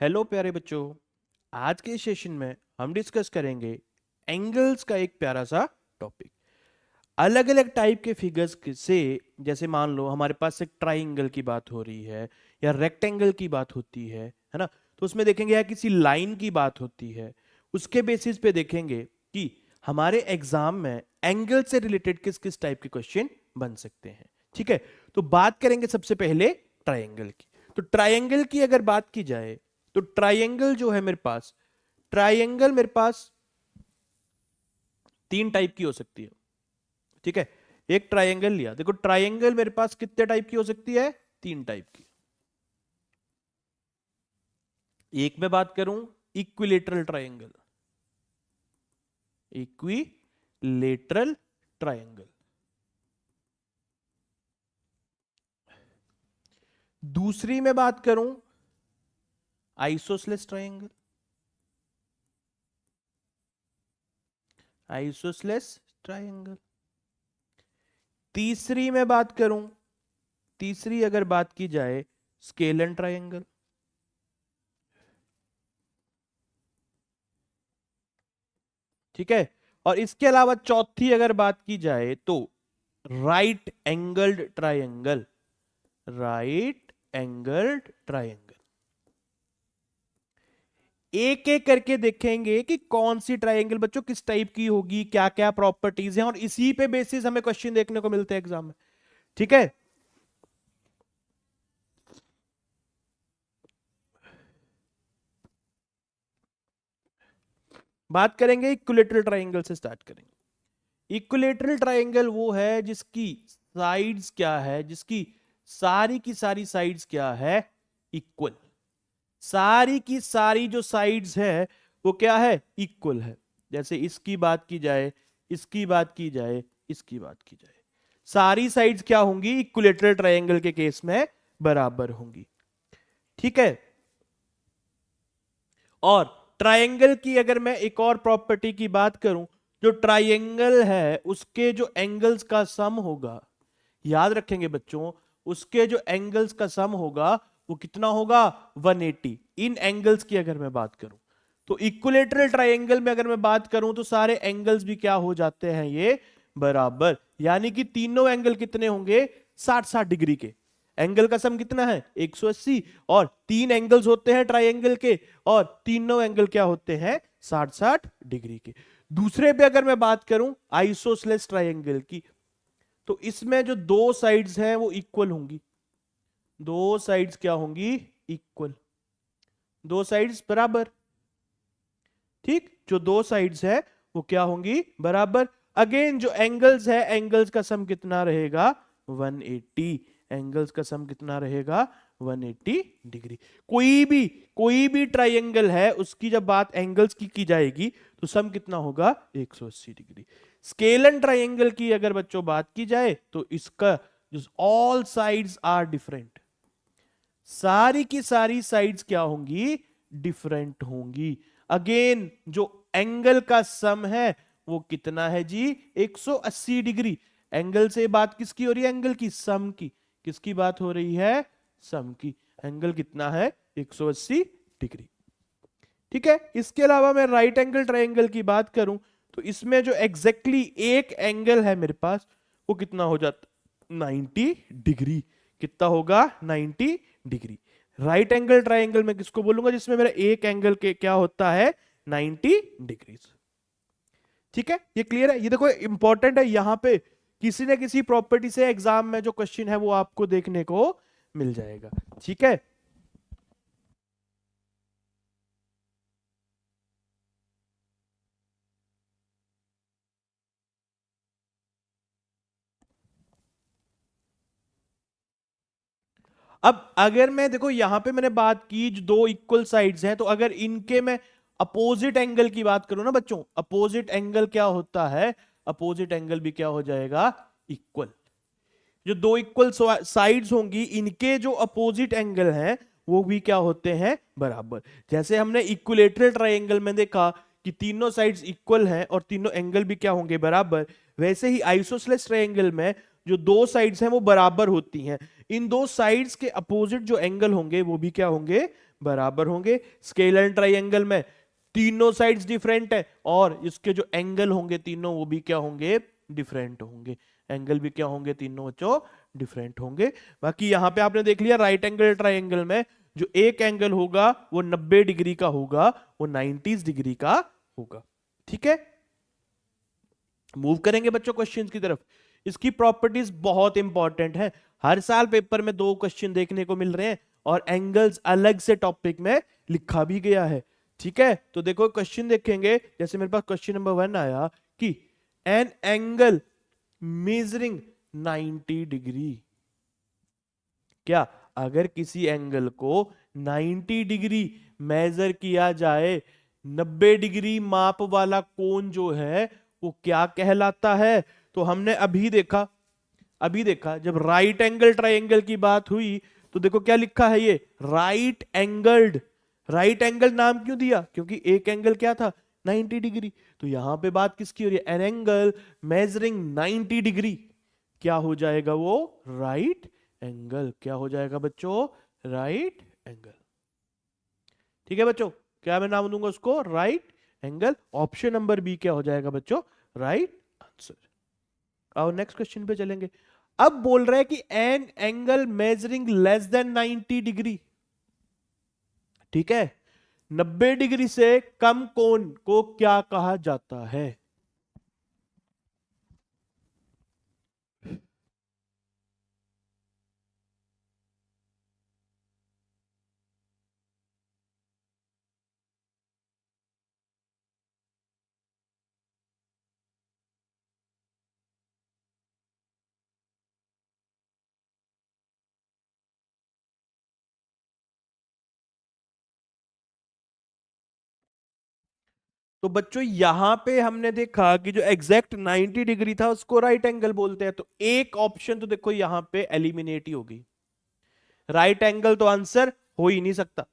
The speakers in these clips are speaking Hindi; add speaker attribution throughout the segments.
Speaker 1: हेलो प्यारे बच्चों। आज के सेशन में हम डिस्कस करेंगे एंगल्स का एक प्यारा सा टॉपिक। अलग अलग टाइप के फिगर्स से, जैसे मान लो हमारे पास एक ट्राइंगल की बात हो रही है या रेक्टेंगल की बात होती है ना। तो उसमें देखेंगे या किसी लाइन की बात होती है, उसके बेसिस पे देखेंगे कि हमारे एग्जाम में एंगल से रिलेटेड किस किस टाइप के क्वेश्चन बन सकते हैं। ठीक है, तो बात करेंगे सबसे पहले ट्राइंगल की। तो ट्राइंगल की अगर बात की जाए तो ट्राइंगल जो है मेरे पास, ट्राइंगल मेरे पास तीन टाइप की हो सकती है। ठीक है, एक ट्राइंगल लिया, देखो ट्राइंगल मेरे पास कितने टाइप की हो सकती है, तीन टाइप की। एक में बात करूं इक्विलेटरल ट्राइंगल, इक्विलेटरल ट्राइंगल। दूसरी में बात करूं आइसोसेलेस ट्राइंगल, आइसोसेलेस ट्राइंगल। तीसरी में बात करूं, तीसरी अगर बात की जाए स्केलन ट्राइंगल। ठीक है, और इसके अलावा चौथी अगर बात की जाए तो right angled triangle, right angled triangle. एक एक करके देखेंगे कि कौन सी ट्राइंगल बच्चों किस टाइप की होगी, क्या क्या प्रॉपर्टीज हैं, और इसी पे बेसिस हमें क्वेश्चन देखने को मिलते हैं एग्जाम में। ठीक है, बात करेंगे इक्विलेटरल ट्राइंगल से, स्टार्ट करेंगे। इक्विलेटरल ट्राइंगल वो है जिसकी साइड्स क्या है, जिसकी सारी की सारी साइड्स क्या है, इक्वल। सारी की सारी जो साइड्स है वो क्या है, इक्वल है। जैसे इसकी बात की जाए, इसकी बात की जाए, इसकी बात की जाए, सारी साइड्स क्या होंगी इक्विलेटरल ट्रायंगल के केस में बराबर होंगी। ठीक है, और ट्रायंगल की अगर मैं एक और प्रॉपर्टी की बात करूं, जो ट्रायंगल है उसके जो एंगल्स का सम होगा, याद रखेंगे बच्चों, उसके जो एंगल्स का सम होगा वो कितना होगा, 180। इन एंगल्स की अगर मैं बात करूं तो इक्विलेटरल ट्रायंगल में अगर मैं बात करूं तो सारे एंगल्स भी क्या हो जाते हैं, ये बराबर। यानी कि तीनों एंगल कितने होंगे, 60-60 डिग्री के। एंगल का सम कितना है, 180, और तीन एंगल्स होते हैं ट्रायंगल के, और तीनों एंगल क्या होते हैं, 60-60 डिग्री के। दूसरे पे अगर मैं बात करूं आइसोसेलेस ट्रायंगल की, तो इसमें जो दो साइड्स हैं वो इक्वल होंगी, दो साइड्स क्या होंगी, इक्वल, दो साइड्स बराबर। ठीक, जो दो साइड्स है वो क्या होंगी, बराबर। अगेन जो एंगल्स है, एंगल्स का सम कितना रहेगा, 180। एंगल्स का सम कितना रहेगा, 180 डिग्री। कोई भी ट्राइंगल है उसकी जब बात एंगल्स की जाएगी तो सम कितना होगा, 180 डिग्री। स्केलन ट्राइंगल की अगर बच्चों बात की जाए तो इसका ऑल साइड्स आर डिफरेंट, सारी की सारी साइड्स क्या होंगी, डिफरेंट होंगी। अगेन जो एंगल का सम है वो कितना है जी, 180 डिग्री। एंगल से बात किसकी हो रही है, एंगल की, सम की। किसकी बात हो रही है, सम की। एंगल कितना है, 180 डिग्री। ठीक है, इसके अलावा मैं राइट एंगल ट्रायंगल की बात करूं तो इसमें जो एग्जैक्टली एक एंगल है मेरे पास वो कितना हो जाता, 90 डिग्री। कितना होगा, 90 डिग्री। राइट एंगल ट्रायंगल में किसको बोलूंगा, जिसमें मेरा एक एंगल के क्या होता है, 90 डिग्री। ठीक है, ये क्लियर है। ये देखो इंपॉर्टेंट है, यहां पे किसी न किसी प्रॉपर्टी से एग्जाम में जो क्वेश्चन है वो आपको देखने को मिल जाएगा। ठीक है, अब अगर मैं देखो यहां पे मैंने बात की जो दो इक्वल साइड्स हैं, तो अगर इनके मैं अपोजिट एंगल की बात करूं ना बच्चों, अपोजिट एंगल क्या होता है, अपोजिट एंगल भी क्या हो जाएगा, इक्वल। जो दो इक्वल साइड्स होंगी इनके जो अपोजिट एंगल हैं वो भी क्या होते हैं, बराबर। जैसे हमने इक्विलेटरल ट्रायंगल में देखा कि तीनों साइड्स इक्वल हैं और तीनों एंगल भी क्या होंगे, बराबर। वैसे ही आइसोसेलेस ट्रायंगल में जो दो साइड्स हैं वो बराबर होती हैं, इन दो साइड्स के अपोजिट जो एंगल होंगे वो भी क्या होंगे, बराबर होंगे। स्केलर ट्राइंगल में तीनों साइड्स डिफरेंट है और इसके जो एंगल होंगे तीनों वो भी क्या होंगे, डिफरेंट होंगे। एंगल भी क्या होंगे तीनों बच्चों, डिफरेंट होंगे। बाकी यहां पे आपने देख लिया राइट एंगल ट्राइंगल में जो एक एंगल होगा वो 90 डिग्री का होगा, वो 90 डिग्री का होगा। ठीक है, मूव करेंगे बच्चों क्वेश्चंस की तरफ। इसकी प्रॉपर्टीज बहुत इंपॉर्टेंट है, हर साल पेपर में 2 क्वेश्चन देखने को मिल रहे हैं और एंगल्स अलग से टॉपिक में लिखा भी गया है। ठीक है, तो देखो क्वेश्चन देखेंगे, जैसे मेरे पास क्वेश्चन नंबर 1 आया कि एन एंगल मेजरिंग 90 डिग्री। क्या अगर किसी एंगल को 90 डिग्री मेजर किया जाए, 90 डिग्री माप वाला कोण जो है वो क्या कहलाता है? तो हमने अभी देखा जब राइट एंगल ट्राइंगल की बात हुई तो देखो क्या लिखा है, ये राइट एंगल्ड। राइट एंगल नाम क्यों दिया? क्योंकि एक एंगल क्या था, 90 डिग्री। तो यहां पे बात किसकी हो रही है? एन एंगल मेजरिंग 90 डिग्री क्या हो जाएगा? वो राइट एंगल। क्या हो जाएगा बच्चों? Right angle. ठीक है बच्चों, क्या मैं नाम दूंगा उसको? Right angle. Option number B क्या हो जाएगा बच्चों? Right answer. आओ नेक्स्ट क्वेश्चन पे चलेंगे। अब बोल रहा है कि an angle measuring less than 90 degree. ठीक है, 90 डिग्री से कम कोण को क्या कहा जाता है? तो बच्चों यहां पे हमने देखा कि जो एग्जैक्ट 90 डिग्री था उसको राइट एंगल बोलते हैं, तो एक ऑप्शन तो देखो यहां पे एलिमिनेट ही होगी। राइट एंगल तो आंसर हो ही नहीं सकता।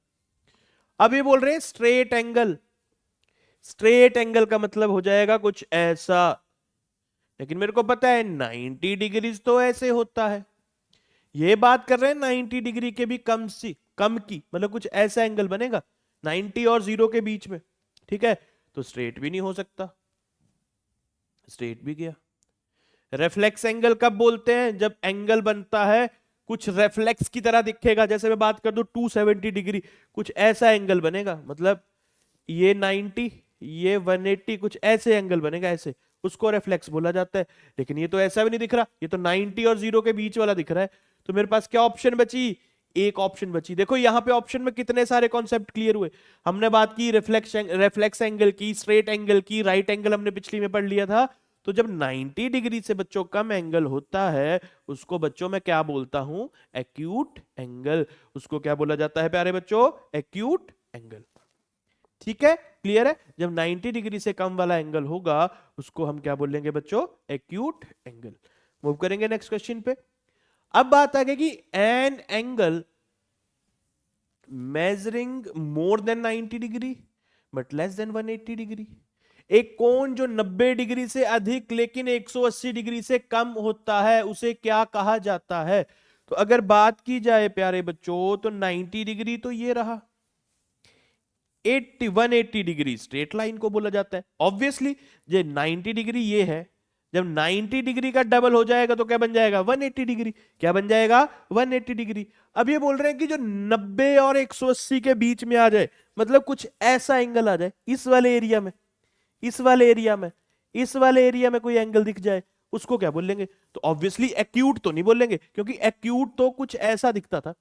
Speaker 1: अब ये बोल रहे हैं स्ट्रेट एंगल। स्ट्रेट एंगल का मतलब हो जाएगा कुछ ऐसा, लेकिन मेरे को पता है 90 डिग्रीज तो ऐसे होता है। ये बात कर रहे हैं 90 डिग्री के भी कम की, मतलब कुछ ऐसा एंगल बनेगा 90 और 0 के बीच में। ठीक है, तो स्ट्रेट भी नहीं हो सकता, स्ट्रेट भी गया। रेफ्लेक्स एंगल कब बोलते हैं? जब एंगल बनता है कुछ रेफ्लेक्स की तरह दिखेगा। जैसे मैं बात कर दूं 270 डिग्री, कुछ ऐसा एंगल बनेगा, मतलब ये 90 ये 180, कुछ ऐसे एंगल बनेगा ऐसे, उसको रेफ्लेक्स बोला जाता है। लेकिन ये तो ऐसा भी नहीं दिख रहा, ये तो 90 और 0 के बीच वाला दिख रहा है। तो मेरे पास क्या ऑप्शन बची? एक ऑप्शन बची। देखो यहां पे ऑप्शन में कितने सारे कॉन्सेप्ट क्लियर हुए। हमने बात की रेफ्लेक्स एंगल की, स्ट्रेट एंगल की, राइट एंगल हमने पिछली में पढ़ लिया था। तो जब 90 डिग्री से बच्चों कम एंगल होता है उसको बच्चों मैं क्या बोलता हूं? Acute angle. उसको क्या बोला जाता है प्यारे बच्चों? Acute angle. ठीक है, क्लियर है? जब 90 डिग्री से कम वाला एंगल होगा उसको हम क्या बोलेंगे बच्चों? Acute angle. मूव करेंगे नेक्स्ट क्वेश्चन पे। अब बात आ गई कि an angle measuring more than 90 degree but less than 180 degree. एक कोण जो 90 डिग्री से अधिक लेकिन 180 डिग्री से कम होता है उसे क्या कहा जाता है? तो अगर बात की जाए प्यारे बच्चों तो 90 डिग्री तो ये रहा, 180 डिग्री स्ट्रेट लाइन को बोला जाता है। ऑब्वियसली ये 90 डिग्री ये है, जब 90 डिग्री का डबल हो जाएगा तो क्या बन जाएगा? 180 डिग्री। क्या बन जाएगा? 180 डिग्री। अब ये बोल रहे हैं कि जो 90 और 180 के बीच में आ जाए, मतलब कुछ ऐसा एंगल आ जाए इस वाले एरिया में, इस वाले एरिया में, इस वाले एरिया में कोई एंगल दिख जाए, उसको क्या बोलेंगे? तो ऑब्वियसली एक्यूट तो नहीं बोलेंगे, क्योंकि एक्यूट तो कुछ ऐसा दिखता था,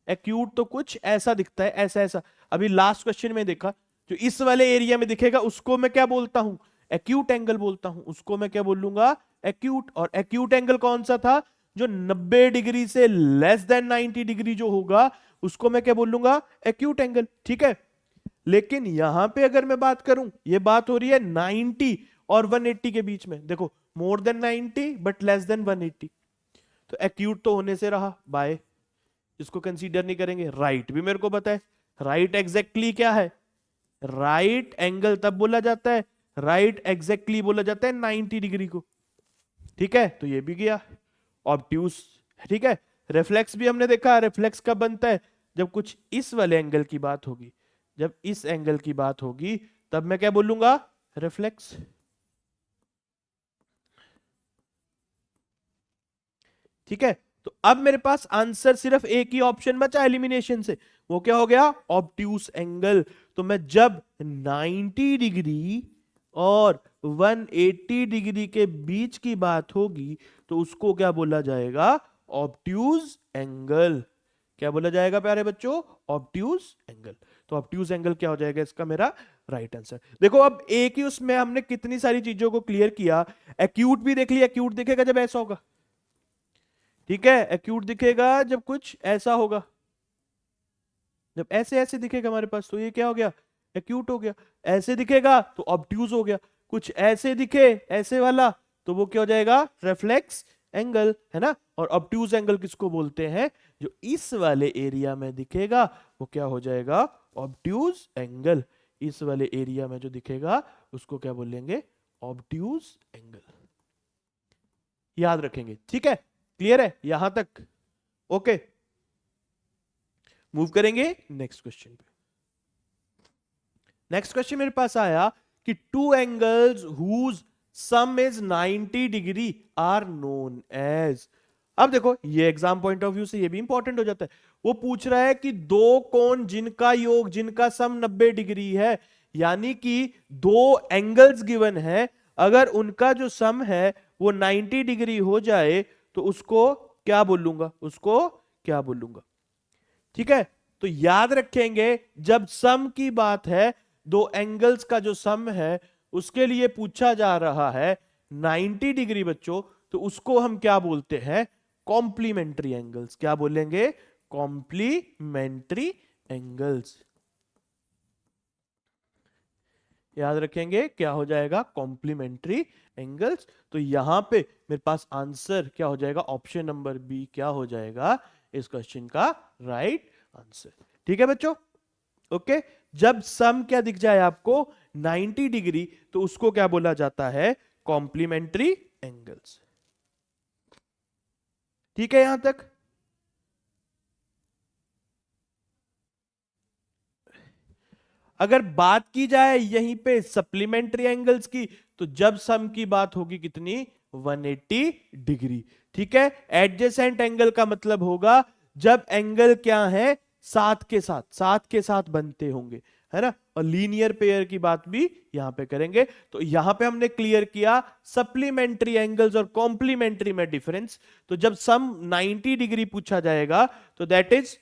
Speaker 1: एक्यूट तो कुछ ऐसा दिखता है, ऐसा ऐसा। अभी लास्ट क्वेश्चन में देखा जो इस वाले एरिया में दिखेगा उसको मैं क्या बोलता हूं? एक्यूट एंगल बोलता हूं। उसको मैं क्या बोलूंगा? एक्यूट। और एक्यूट एंगल कौन सा था? जो 90 डिग्री से लेस देन 90 डिग्री जो होगा उसको मैं क्या बोलूंगा? Acute angle. ठीक है, लेकिन यहां पे अगर मैं बात करूं, ये बात हो रही है 90 और 180 के बीच में। देखो more than 90 but less than 180, तो एक्यूट तो होने से रहा बाय, इसको कंसीडर नहीं करेंगे। राइट भी मेरे को पता है, राइट एग्जैक्टली क्या है? राइट एंगल तब बोला जाता है, राइट एग्जैक्टली बोला जाता है 90 डिग्री को। ठीक है, तो ये भी गया। ऑब्ट्यूस। ठीक है, रिफ्लेक्स भी हमने देखा, रिफ्लेक्स कब बनता है? जब कुछ इस वाले एंगल की बात होगी, जब इस एंगल की बात होगी, तब मैं क्या बोलूंगा? रिफ्लेक्स। ठीक है, तो अब मेरे पास आंसर सिर्फ एक ही ऑप्शन बचा एलिमिनेशन से, वो क्या हो गया? Obtuse angle. तो मैं जब 90 डिग्री और 180 डिग्री के बीच की बात होगी तो उसको क्या बोला जाएगा? Obtuse angle. क्या बोला जाएगा प्यारे बच्चों? Obtuse angle. तो ऑब्ट्यूज एंगल क्या हो जाएगा इसका मेरा राइट आंसर? देखो अब एक ही उसमें हमने कितनी सारी चीजों को क्लियर किया। एक्यूट भी देख लिया, एक्यूट दिखेगा जब ऐसा होगा, ठीक है, एक्यूट दिखेगा जब कुछ ऐसा होगा, जब ऐसे ऐसे दिखेगा हमारे पास तो ये क्या हो गया? एक्यूट हो गया। ऐसे दिखेगा तो ऑब्ट्यूज हो गया। कुछ ऐसे दिखे, ऐसे वाला, तो वो क्या हो जाएगा? रिफ्लेक्स एंगल, है ना। और ऑब्ट्यूज एंगल किसको बोलते हैं? जो इस वाले एरिया में दिखेगा वो क्या हो जाएगा? Obtuse angle. इस वाले एरिया में जो दिखेगा उसको क्या बोलेंगे? Obtuse angle. याद रखेंगे, ठीक है? क्लियर है यहां तक? ओके, मूव करेंगे नेक्स्ट क्वेश्चन पे। नेक्स्ट क्वेश्चन मेरे पास आया कि two angles whose sum is 90 degree are known as. अब देखो ये एग्जाम पॉइंट ऑफ व्यू से ये भी इंपॉर्टेंट हो जाता है। वो पूछ रहा है कि दो कोण जिनका योग, जिनका सम 90 डिग्री है, यानी कि दो एंगल्स गिवन है, अगर उनका जो सम है वो 90 डिग्री हो जाए तो उसको क्या बोलूंगा? उसको क्या बोलूंगा? ठीक है, तो याद रखेंगे जब सम की बात है, दो एंगल्स का जो सम है उसके लिए पूछा जा रहा है 90 डिग्री बच्चों, तो उसको हम क्या बोलते हैं? Complementary angles. क्या बोलेंगे? Complementary angles. याद रखेंगे क्या हो जाएगा? Complementary angles. तो यहां पे मेरे पास आंसर क्या हो जाएगा? ऑप्शन नंबर बी क्या हो जाएगा इस क्वेश्चन का राइट आंसर। ठीक है बच्चों, ओके। जब सम क्या दिख जाए आपको 90 डिग्री तो उसको क्या बोला जाता है? Complementary angles. ठीक है यहां तक? अगर बात की जाए यहीं पे सप्लीमेंट्री एंगल्स की, तो जब सम की बात होगी कितनी? 180 डिग्री। ठीक है, एडजेसेंट एंगल का मतलब होगा जब एंगल क्या है? साथ के साथ, साथ के साथ बनते होंगे, है ना। और लीनियर पेयर की बात भी यहां पे करेंगे। तो यहां पे हमने क्लियर किया सप्लीमेंट्री एंगल्स और कॉम्प्लीमेंट्री में डिफरेंस। तो जब सम 90 डिग्री पूछा जाएगा तो दैट इज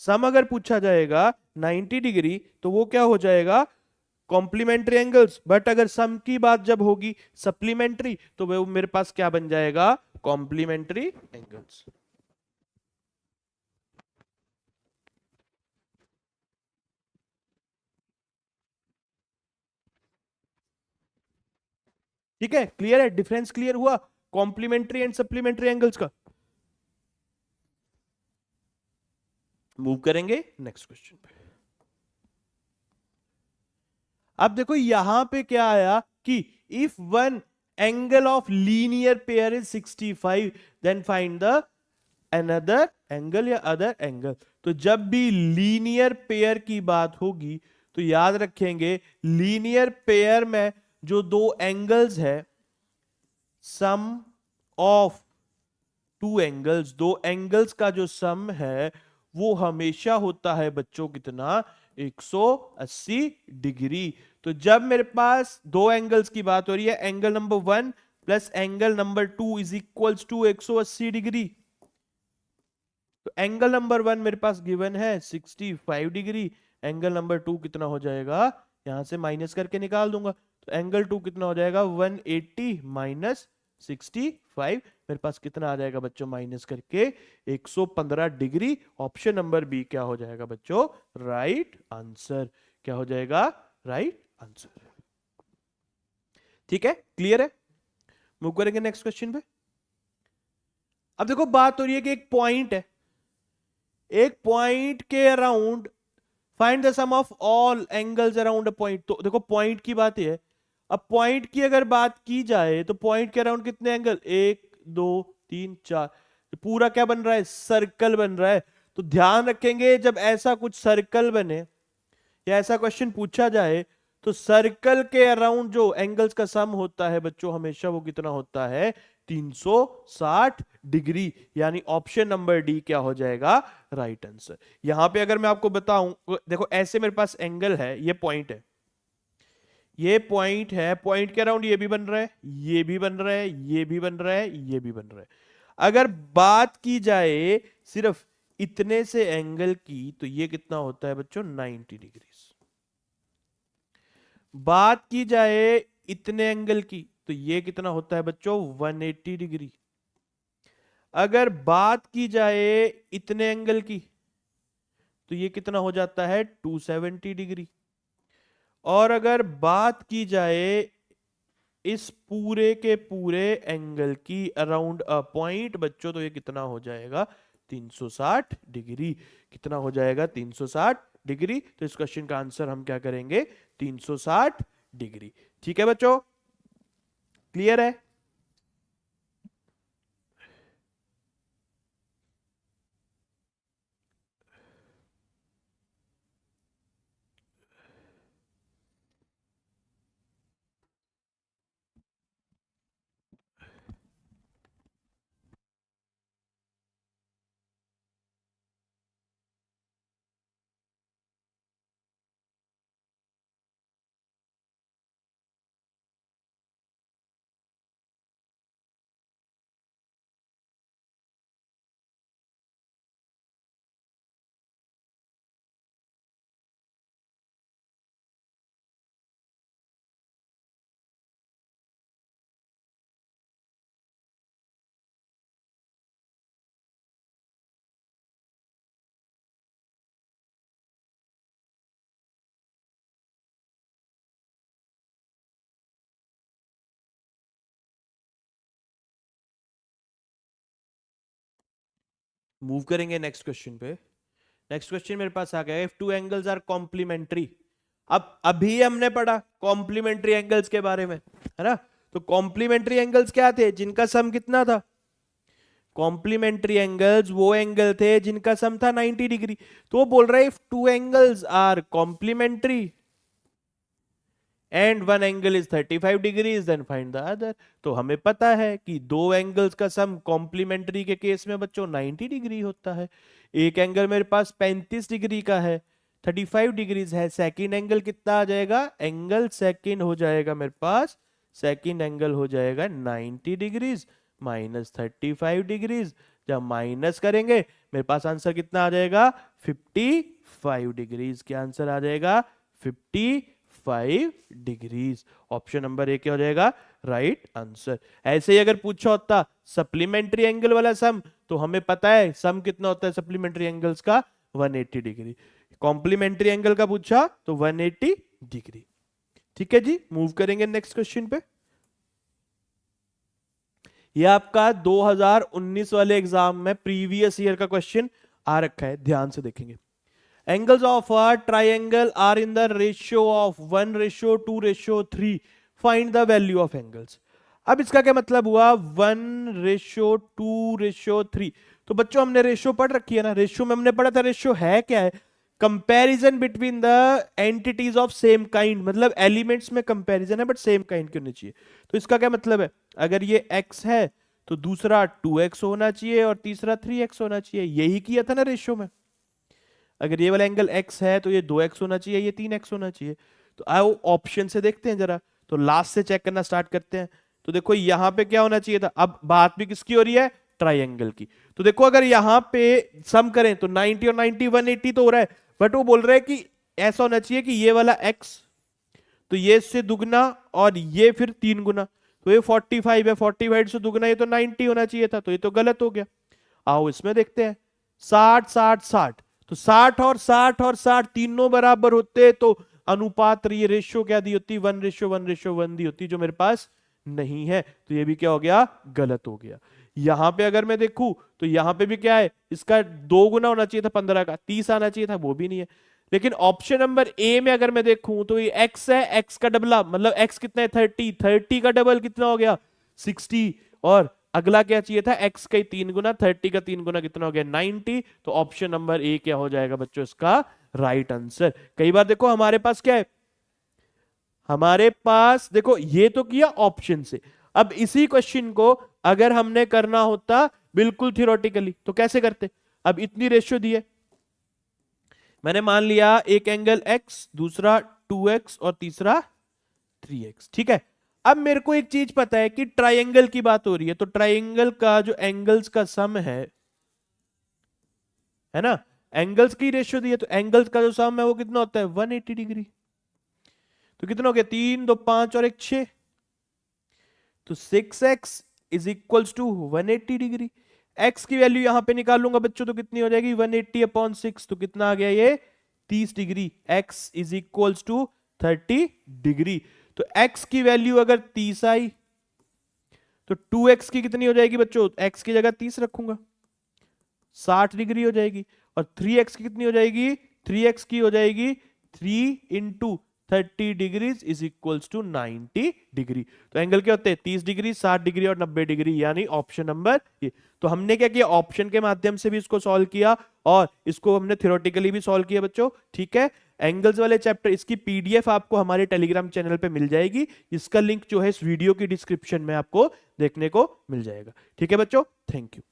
Speaker 1: सम, अगर पूछा जाएगा 90 डिग्री तो वो क्या हो जाएगा? Complementary angles. बट अगर सम की बात जब होगी सप्लीमेंट्री तो वो मेरे पास क्या बन जाएगा? Complementary angles. ठीक है, क्लियर है? डिफरेंस क्लियर हुआ कॉम्प्लीमेंट्री एंड सप्लीमेंट्री एंगल्स का। मूव करेंगे नेक्स्ट क्वेश्चन पे। अब देखो यहां पे क्या आया कि if one angle of linear pair is 65 then find the another angle या अदर एंगल। तो जब भी लीनियर पेयर की बात होगी तो याद रखेंगे लीनियर पेयर में जो दो एंगल्स है, सम ऑफ टू एंगल्स, दो एंगल्स का जो सम है वो हमेशा होता है बच्चों कितना? 180 डिग्री। तो जब मेरे पास दो एंगल्स की बात हो रही है, angle number 1 plus angle number 2 is equals to 180 degree. तो एंगल नंबर 1 मेरे पास गिवन है 65 डिग्री, एंगल नंबर 2 कितना हो जाएगा? यहां से माइनस करके निकाल दूंगा। तो एंगल 2 कितना हो जाएगा? 180 माइनस 65। मेरे पास कितना आ जाएगा बच्चों माइनस करके? 115 डिग्री। ऑप्शन नंबर बी क्या हो जाएगा बच्चों? Right answer. क्या हो जाएगा? Right answer. ठीक है, क्लियर है? मूव करेंगे नेक्स्ट क्वेश्चन पे। अब देखो बात हो रही है कि एक पॉइंट है, एक पॉइंट के around find the sum of all angles around a point. तो देखो पॉइंट की बात है। अब पॉइंट की अगर बात की जाए तो पॉइंट के अराउंड कितने एंगल? 1 2 3 4। पूरा क्या बन रहा है? सर्कल बन रहा है। तो ध्यान रखेंगे जब ऐसा कुछ सर्कल बने या ऐसा क्वेश्चन पूछा जाए तो सर्कल के अराउंड जो एंगल्स का सम होता है बच्चों हमेशा वो कितना होता है 360 डिग्री। यानी ऑप्शन नंबर डी क्या हो जाएगा राइट आंसर। यहां पे अगर मैं आपको बताऊं, देखो ऐसे मेरे पास एंगल है, ये पॉइंट है, ये पॉइंट है, पॉइंट के अराउंड ये भी बन रहा है, ये भी बन रहा है, ये भी बन रहा है, ये भी बन रहा है। अगर बात की जाए सिर्फ इतने से एंगल की तो ये कितना होता है बच्चों 90 डिग्री। बात की जाए इतने एंगल की तो ये कितना होता है बच्चों 180 डिग्री। अगर बात की जाए इतने एंगल की तो ये कितना हो जाता है 270 डिग्री। और अगर बात की जाए इस पूरे के पूरे एंगल की अराउंड अ पॉइंट बच्चों तो ये कितना हो जाएगा 360 डिग्री। कितना हो जाएगा 360 डिग्री। तो इस क्वेश्चन का आंसर हम क्या करेंगे 360 डिग्री। ठीक है बच्चों, क्लियर है। मूव करेंगे नेक्स्ट क्वेश्चन पे। नेक्स्ट क्वेश्चन मेरे पास आ गया if two angles are complementary. अब अभी हमने पढ़ा कॉम्प्लीमेंट्री एंगल्स के बारे में, है ना। तो कॉम्प्लीमेंट्री एंगल्स क्या थे जिनका सम कितना था। कॉम्प्लीमेंट्री एंगल्स वो एंगल थे जिनका सम था 90 डिग्री। तो वो बोल रहा है if two angles are complementary and one angle is 35 degrees then find the other. तो हमें पता है कि दो एंगल्स का सम कॉम्प्लीमेंट्री के केस में बच्चों 90 डिग्री होता है। एक एंगल मेरे पास 35 डिग्री का है, 35 डिग्रीज है। सेकंड एंगल कितना आ जाएगा, एंगल सेकंड हो जाएगा मेरे पास, सेकंड एंगल हो जाएगा 90 डिग्रीज माइनस 35 डिग्रीज। जब माइनस करेंगे मेरे पास आंसर कितना आ जाएगा 55 डिग्रीज। क्या आंसर आ जाएगा 55 डिग्रीज। ऑप्शन नंबर ए क्या हो जाएगा राइट आंसर। ऐसे ही अगर पूछा होता सप्लीमेंट्री एंगल वाला सम तो हमें पता है सम कितना होता है सप्लीमेंट्री एंगल्स का 180 डिग्री। कॉम्प्लीमेंट्री एंगल का पूछा तो 180 डिग्री। ठीक है जी, मूव करेंगे नेक्स्ट क्वेश्चन पे। ये आपका 2019 वाले एग्जाम में प्रीवियस ईयर का क्वेश्चन आ रखा है, ध्यान से देखेंगे। Angles of a triangle are in the ratio of 1:2:3. Find the value of angles. अब इसका क्या मतलब हुआ 1:2:3। तो बच्चों हमने रेशियो पढ़ रखी है ना, रेशियो में हमने पढ़ा था रेशियो है क्या है comparison between the entities of same kind. मतलब एलिमेंट्स में कंपैरिजन है बट सेम काइंड के होने चाहिए। तो इसका क्या मतलब है, अगर ये x है तो दूसरा 2x होना चाहिए और तीसरा 3x होना चाहिए। यही किया था ना रेशियो में। अगर ये वाला एंगल x है तो ये 2x होना चाहिए, ये 3x होना चाहिए। तो आओ ऑप्शन से देखते हैं जरा। तो लास्ट से चेक करना स्टार्ट करते हैं। तो देखो यहां पे क्या होना चाहिए था, अब बात भी किसकी हो रही है ट्राइंगल की। तो देखो अगर यहां पे सम करें तो 90 और 90 180 तो हो रहा है, बट वो बोल रहा है कि ऐसा होना चाहिए कि ये वाला x तो ये इससे दुगना और ये फिर 3 गुना। तो ये 45 है, 45 से दुगना ये तो 90 होना चाहिए था, तो ये तो गलत हो गया। आओ इसमें देखते हैं 60 60 60। तो 60 और 60 और 60 तीनों बराबर होते तो अनुपात ये रेशियो क्या दी होती 1:1:1 दी होती, जो मेरे पास नहीं है। तो ये भी क्या हो गया गलत हो गया। यहां पे अगर मैं देखूं तो यहां पे भी क्या है, इसका 2 गुना होना चाहिए था 15 का, 30 आना चाहिए था, वो भी नहीं है। लेकिन ऑप्शन नंबर ए में अगर मैं देखूं तो ये x है, x का डबला मतलब x कितना है 30, 30 का डबल कितना हो गया 60 और अगला क्या चाहिए था, x का 3 गुना, 30 का 3 गुना कितना हो गया 90। तो ऑप्शन नंबर ए क्या हो जाएगा बच्चों इसका राइट आंसर। कई बार देखो हमारे पास क्या है, हमारे पास देखो ये तो किया ऑप्शन से। अब इसी क्वेश्चन को अगर हमने करना होता बिल्कुल थियोरेटिकली तो कैसे करते। अब इतनी रेशियो दी है, मैंने मान लिया एक एंगल x, दूसरा 2x और तीसरा 3x, ठीक है। अब मेरे को एक चीज पता है कि ट्रायंगल की बात हो रही है, तो ट्रायंगल का जो एंगल्स का सम है ना, एंगल्स की रेशियो दी है, तो एंगल्स का जो सम है वो कितना होता है 180 डिग्री। तो कितना हो गया 3 2 5 और 1 6, तो 6x is equals to 180 degree. x की वैल्यू यहां पे निकालूंगा बच्चों, तो कितनी हो जाएगी 180 अपॉन 6, तो कितना आ गया ये 30 degree. x is equals to 30 degree. तो x की वैल्यू अगर 30 आई तो 2x की कितनी हो जाएगी बच्चों, x की जगह 30 रखूंगा 60 डिग्री हो जाएगी। और 3x की कितनी हो जाएगी, 3x की हो जाएगी 3 into 30 degrees is equals to 90 degree. तो एंगल क्या होते हैं 30 डिग्री, 60 डिग्री और 90 डिग्री, यानी ऑप्शन नंबर ये। तो हमने क्या किया, ऑप्शन के माध्यम से भी इसको सॉल्व किया और इसको हमने थ्योरेटिकली भी सॉल्व किया बच्चों, ठीक है। एंगल्स वाले चैप्टर इसकी पीडीएफ आपको हमारे टेलीग्राम चैनल पे मिल जाएगी, इसका लिंक जो है इस वीडियो की डिस्क्रिप्शन में आपको देखने को मिल जाएगा, ठीक है बच्चों। Thank you.